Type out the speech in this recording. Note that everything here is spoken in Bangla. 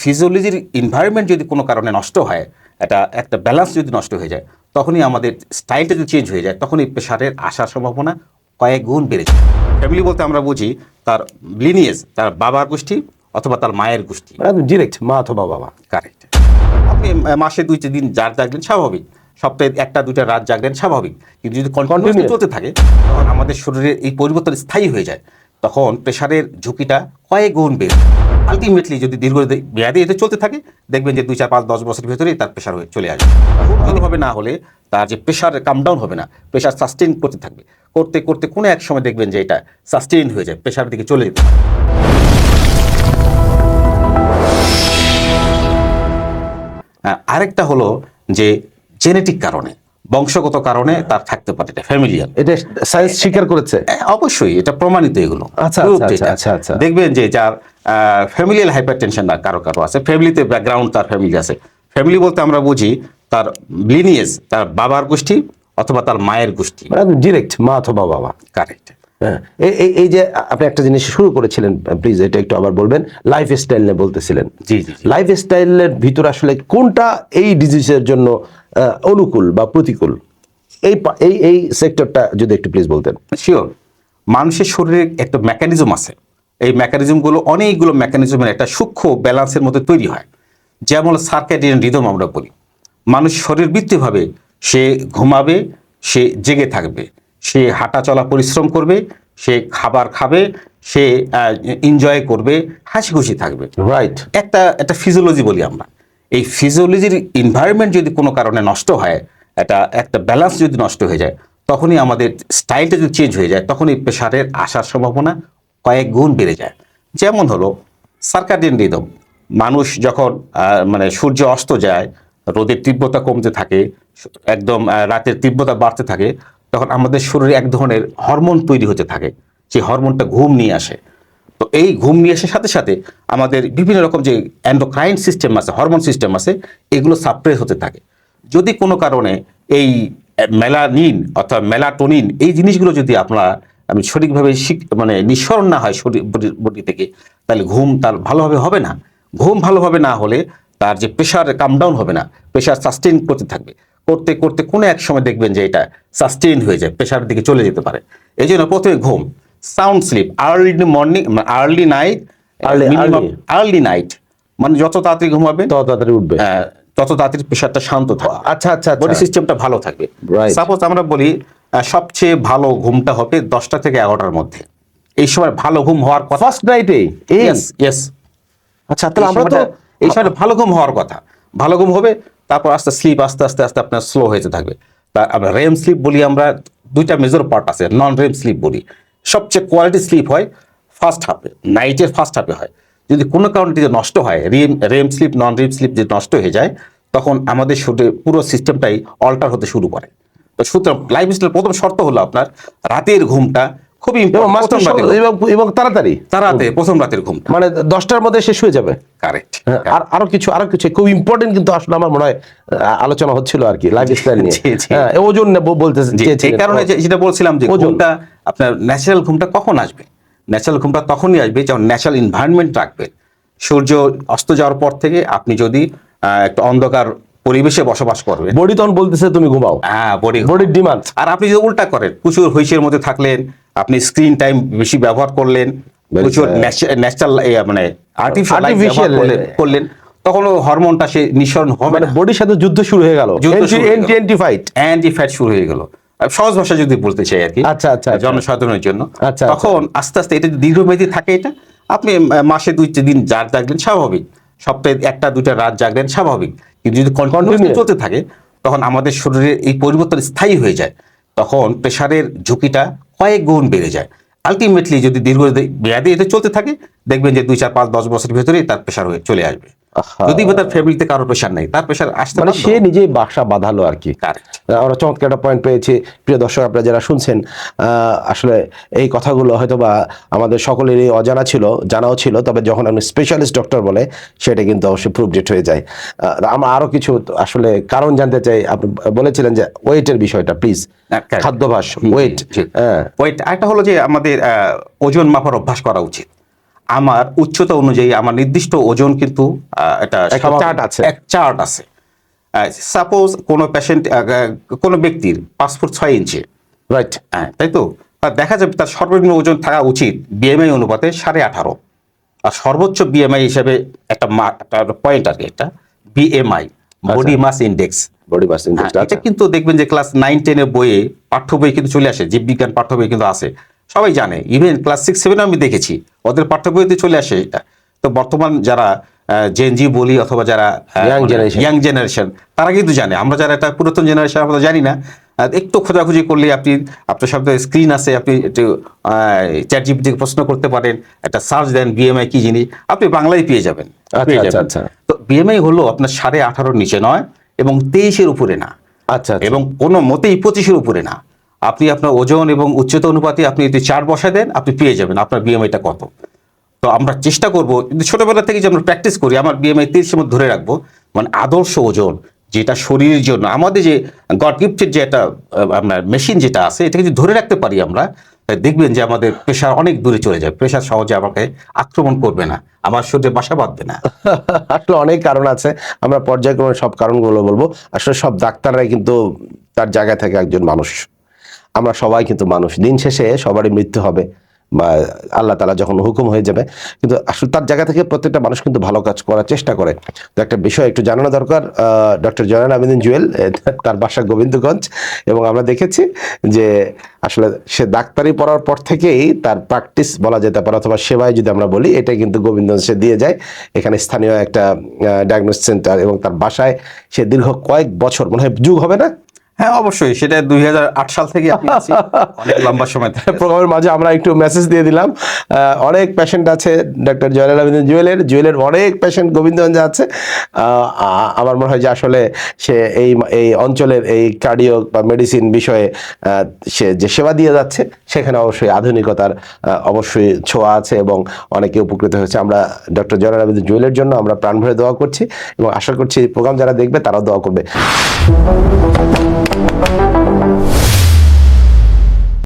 ফিজিওলজির এনভায়রনমেন্ট যদি কোনো কারণে নষ্ট হয়, একটা ব্যালেন্স যদি নষ্ট হয়ে যায়, তখনই আমাদের স্টাইলটা যদি চেঞ্জ হয়ে যায়, তখনই প্রেশারের আসার সম্ভাবনা কয়েক গুণ বেড়ে যায়। ফ্যামিলি বলতে আমরা বুঝি তার লিনিয়েজ, তার বাবার গোষ্ঠী অথবা তার মায়ের গোষ্ঠী, ডিরেক্ট মা অথবা বাবা। কারেক্ট। আপনি মাসে 2-3 দিন জাগলেন স্বাভাবিক, সপ্তাহে 1-2টা রাত জাগলেন স্বাভাবিক, কিন্তু যদি কন্টিনিউয়াসলি চলতে থাকে তখন আমাদের শরীরের এই পরিবর্তন স্থায়ী হয়ে যায়, তখন প্রেশারের ঝুঁকিটা কয়েক গুণ বেড়ে যায়। আলটিমেটলি যদি দীর্ঘ মেয়াদে এটা চলতে থাকে, দেখবেন যে 2, 4, 5, 10 বছরের ভেতরেই তার প্রেশার চলে আসবে। ভালোভাবে না হলে তার যে প্রেশার কাম ডাউন হবে না, প্রেশার সাস্টেইন করতে থাকবে, করতে করতে কোনো এক সময় দেখবেন যে এটা সাস্টেইন হয়ে যায়, প্রেশারের দিকে চলে যেতে পারে। আরেকটা হলো যে জেনেটিক কারণে, বংশগত কারণে তার থাকতে পারে, এটা ফ্যামিলিয়াল। এটা সায়েন্স স্বীকার করেছে? অবশ্যই, এটা প্রমাণিত এগুলো। আচ্ছা আচ্ছা আচ্ছা। দেখবেন যে যার ফ্যামিলিয়াল হাইপারটেনশন না কারো কারো আছে, ফ্যামিলিতে ব্যাকগ্রাউন্ড, তার ফ্যামিলি আছে। ফ্যামিলি বলতে আমরা বুঝি তার লিনিয়েজ, তার বাবার গোষ্ঠী অথবা তার মায়ের গোষ্ঠী, ডিরেক্ট মা অথবা বাবা। কারেক্ট। এই যে আপনি একটা জিনিস শুরু করেছিলেন, প্লিজ এটা একটু আবার বলবেন। লাইফ স্টাইল নিয়ে বলতেছিলেন। জি জি। লাইফ স্টাইলের ভিতরে আসলে কোনটা এই ডিজিজের জন্য অনুকূল বা প্রতিকূল, এই সেক্টরটা যদি একটু প্লিজ বলতেন। শিওর। মানুষের শরীরে একটা মেকানিজম আছে, এই মেকানিজমগুলো অনেকগুলো মেকানিজমের একটা সূক্ষ্ম ব্যালেন্সের মধ্যে তৈরি হয়। যেমন সার্কেডিয়ান রিদম আমরা বলি, মানুষ শরীরবৃত্তিভাবে সে ঘুমাবে, সে জেগে থাকবে, সে হাঁটা চলা পরিশ্রম করবে, সে খাবার খাবে, সে এনজয় করবে, হাসি খুশি থাকবে। রাইট। একটা ফিজিওলজি বলি আমরা। এই ফিজিওলজির এনভায়রনমেন্ট যদি কোনো কারণে নষ্ট হয়, একটা ব্যালেন্স যদি নষ্ট হয়ে যায়, তখনই আমাদের স্টাইলটা যদি চেঞ্জ হয়ে যায়, তখনই প্রেশারের আসার সম্ভাবনা কয়েক গুণ বেড়ে যায়। যেমন হলো সার্কাডিয়ান রিদম, মানুষ যখন মানে সূর্য অস্ত যায়, রোদের তীব্রতা কমতে থাকে, একদম রাতের তীব্রতা বাড়তে থাকে, তখন আমাদের শরীরে এক ধরনের হরমোন তৈরি হতে থাকে, সেই হরমোনটা ঘুম নিয়ে আসে। তো এই ঘুম নিয়ে আসার সাথে সাথে আমাদের বিভিন্ন রকম যে এন্ডোক্রাইন সিস্টেম আছে, হরমোন সিস্টেম আছে, এগুলো সাপ্রেস হতে থাকে। যদি কোনো কারণে এই মেলানিন অথবা মেলাটোনিন এই জিনিসগুলো যদি আমি সঠিকভাবে মানে নিঃসরণ না হয় শরীর বডি থেকে, তাহলে ঘুম তার ভালোভাবে হবে না। ঘুম ভালোভাবে না হলে তার যে প্রেশার কাম ডাউন হবে না, প্রেশার সাস্টেইন করতে থাকবে, করতে করতে কোনো এক সময় দেখবেন যে এটা সাস্টেইন হয়ে যায়, প্রেশারের দিকে চলে যেতে পারে। এই জন্য প্রথমে ঘুম, sound sleep, early morning, early night, early night, মানে যত তাড়াতাড়ি ঘুমাবে তত তাড়াতাড়ি উঠবে, তত তাড়াতাড়ি প্রেশারটা শান্ত থাকবে। আচ্ছা আচ্ছা, বডি সিস্টেমটা ভালো থাকবে। সাপোজ আমরা বলি সবচেয়ে ভালো ঘুমটা হবে 10টা থেকে 11টার মধ্যে। এই সময় ভালো ঘুম হওয়ার কথা, ফার্স্ট নাইটে। ইয়েস। আচ্ছা, তাহলে আমরা তো এই সময় ভালো ঘুম হওয়ার কথা, ভালো ঘুম হবে, তারপর স্লিপ আস্তে আস্তে আস্তে আপনার স্লো হয়েতে থাকবে। তা আমরা রেম স্লিপ বলি, আমরা 2টা মেজর পার্ট আছে, নন রেম স্লিপ বলি। সবচেয়ে কোয়ালিটি স্লিপ হয় ফার্স্ট হাফে, নাইটের ফার্স্ট হাফে হয়। যদি কোনো কারণে যদি নষ্ট হয়, রেম স্লিপ নন রেম স্লিপ যদি নষ্ট হয়ে যায়, তখন আমাদের শরীরে পুরো সিস্টেমটাই অল্টার হতে শুরু করে। তো সুতরাং লাইফ স্টাইলের প্রথম শর্ত হলো আপনার রাতের ঘুমটা খুবই এবং তাড়াতাড়ি প্রথম রাতের ঘুমটা, মানে 10টার মধ্যে শেষ হয়ে যাবে। কারেক্ট। আর আরো কিছু খুব ইম্পর্টেন্ট, কিন্তু আসলে আমার মনে হয় আলোচনা হচ্ছিল আর কি লাইফস্টাইল নিয়ে। ওজন বলতে এই কারণে যেটা বলছিলাম যে ঘুমটা আপনার ন্যাচারাল ঘুমটা কখন আসবে? ন্যাচারাল ঘুমটা তখনই আসবে যখন ন্যাচারাল এনভায়রনমেন্ট রাখবে। সূর্য অস্ত যাওয়ার পর থেকে আপনি যদি একটা অন্ধকার পরিবেশে বসবাস করবেন, বডি তখন বলতেছে তুমি ঘুমাও। হ্যাঁ, বডির ডিমান্ড। আর আপনি যদি উল্টা করেন, প্রচুর হুইসের মধ্যে থাকলেন, আপনি স্ক্রিন টাইম বেশি ব্যবহার করলেন, প্রচুর ন্যাচারাল মানে আর্টিফিশিয়াল করলেন, তখন হরমোনটা সে নিঃসরণ হবে না, বডির সাথে যুদ্ধ শুরু হয়ে গেল, অ্যান্টি ফাইট শুরু হয়ে গেল। সহজ ভাষা যদি বলতে চাই আর কি, আচ্ছা আচ্ছা, জনসাধারণের জন্য। তখন আস্তে আস্তে এটা দীর্ঘমেয়াদী থাকে, এটা আপনি মাসে 2 দিন জাগলেন স্বাভাবিক, সপ্তাহে 1-2টা রাত জাগলেন স্বাভাবিক, কিন্তু যদি কন্টিনিউয়াসলি চলতে থাকে, তখন আমাদের শরীরে এই পরিবর্তন স্থায়ী হয়ে যায়, তখন প্রেশারের ঝুঁকিটা কয়েক গুণ বেড়ে যায়। আলটিমেটলি যদি দীর্ঘ মেয়াদে এটা চলতে থাকে, দেখবেন যে 2, 4, 5, 10 বছরের ভেতরেই তার প্রেশার চলে আসবে। যদি তার ফ্যামিলিতে কারো প্রেশার নেই, তার প্রেশার আসতে মানে সে নিজেই বাসা বাঁধালো আর কি। আমরা চমৎকার একটা পয়েন্ট পেয়েছি। প্রিয় দর্শক, আপনারা যারা শুনছেন, আসলে এই কথাগুলো হয়তো বা আমাদের সকলেরই অজানা ছিল, জানাও ছিল, তবে যখন আপনি স্পেশালিস্ট ডক্টর বলে, সেটা কিন্তু অবশ্যই প্রুভড হয়ে যায়। আমরা আরো কিছু আসলে কারণ জানতে চাই। আপনি বলেছিলেন যে ওয়েটের বিষয়টা, প্লিজ, খাদ্যাভ্যাস, ওয়েট। আরেকটা হলো যে আমাদের ওজন মাপার অভ্যাস করা উচিত। আমার উচ্চতা অনুযায়ী আমার নির্দিষ্ট ওজন কিন্তু এটা একটা চার্ট আছে। এক চার্ট আছে। সাপোজ কোনো পেশেন্ট, কোনো ব্যক্তির 5 ফুট 6 ইঞ্চি, রাইট, হ্যাঁ তাই তো, তার দেখা যাবে তার সর্বনিম্ন ওজন থাকা উচিত বিএমআই অনুপাতে 18.5, আর সর্বোচ্চ বিএমআই হিসেবে একটা পয়েন্ট আর কি, একটা BMI, body mass index. Body mass index. এটা কিন্তু দেখবেন যে ক্লাস 9-10 বইয়ে, পাঠ্য বই কিন্তু চলে আসে, জীববিজ্ঞান পাঠ্য বই কিন্তু আছে, সবাই জানে, ইভেন ক্লাস 6-7 আমি দেখেছি ওদের পাঠ্য বইতে চলে আসে এটা। তো বর্তমান যারা জেনজি বলি অথবা যারা ইয়াং জেনারেশন, তারা কিন্তু জানে। আমরা যারা এটা পুরাতন জেনারেশন আমরা তো জানি না। একটু খোঁজাখুঁজি করলে আপনার সামনে স্ক্রিন আছে, আপনি একটু চ্যাট জিপিটি প্রশ্ন করতে পারেন, একটা সার্চ দেন বিএমআই কি জিনিস, আপনি বাংলায় পেয়ে যাবেন। তো বিএমআই হলো আপনার 18.5 নিচে নয় এবং 23-এর উপরে না, আচ্ছা, এবং কোনো মতেই 25-এর উপরে না। আপনি আপনার ওজন এবং উচ্চতা অনুপাতে আপনি যদি চার্ট বসায় দেন, আপনি পেয়ে যাবেন আপনার বিএমআইটা কত। তো আমরা চেষ্টা করবো কিন্তু ছোটবেলা থেকে যে আমরা প্র্যাকটিস করি, আমার বিএমআই 23-এর মধ্যে ধরে রাখবো, মানে আদর্শ ওজন যেটা শরীরের জন্য আমাদের যে গড গিফটেড যে একটা আপনার মেশিন যেটা আছে, এটা যদি ধরে রাখতে পারি আমরা, দেখবেন যে আমাদের প্রেশার অনেক দূরে চলে যায়, প্রেশার সহজে আমাকে আক্রমণ করবে না, আমার শরীরে বাসা বাঁধবে না। আসলে অনেক কারণ আছে, আমরা পর্যায়ক্রমে সব কারণগুলো বলবো। আসলে সব ডাক্তাররাই কিন্তু তার জায়গা থেকে একজন মানুষ, আমরা সবাই কিন্তু মানুষ, দিন শেষে সবারই মৃত্যু হবে বা আল্লাহ তাআলা যখন হুকুম হয়ে যাবে, কিন্তু আসলে তার জায়গা থেকে প্রত্যেকটা মানুষ কিন্তু ভালো কাজ করার চেষ্টা করে। তো একটা বিষয় একটু জানানো দরকার, ডক্টর জয়নাল আবেদিন জুয়েল, তার বাসা গোবিন্দগঞ্জ, এবং আমরা দেখেছি যে আসলে সে ডাক্তারি পড়ার পর থেকেই তার প্র্যাকটিস বলা যেতে পারে, অথবা সেবায় যদি আমরা বলি, এটা কিন্তু গোবিন্দগঞ্জ সে দিয়ে যায়। এখানে স্থানীয় একটা ডায়াগনোস্টিক সেন্টার, এবং তার বাসায় সে দীর্ঘ কয়েক বছর, মনে হয় যুগ হবে না? হ্যাঁ অবশ্যই, সেটা 2008 সাল থেকে আমি আছি, অনেক লম্বা সময় থেকে। প্রোগ্রামের মাঝে আমরা একটু মেসেজ দিয়ে দিলাম, অনেক পেশেন্ট আছে ডক্টর জয়নাল আবেদিন জুয়েলের অনেক পেশেন্ট গোবিন্দগঞ্জে আছে। আমার মনে হয় যে আসলে সে এই অঞ্চলের এই কার্ডিও বা মেডিসিন বিষয়ে সে যে সেবা দিয়ে যাচ্ছে, সেখানে অবশ্যই আধুনিকতার অবশ্যই ছোঁয়া আছে এবং অনেকে উপকৃত হয়েছে। আমরা ডক্টর জয়নাল আবেদিন জুয়েলের জন্য আমরা প্রাণ ভরে দোয়া করছি, এবং আশা করছি প্রোগ্রাম যারা দেখবে তারাও দোয়া করবে।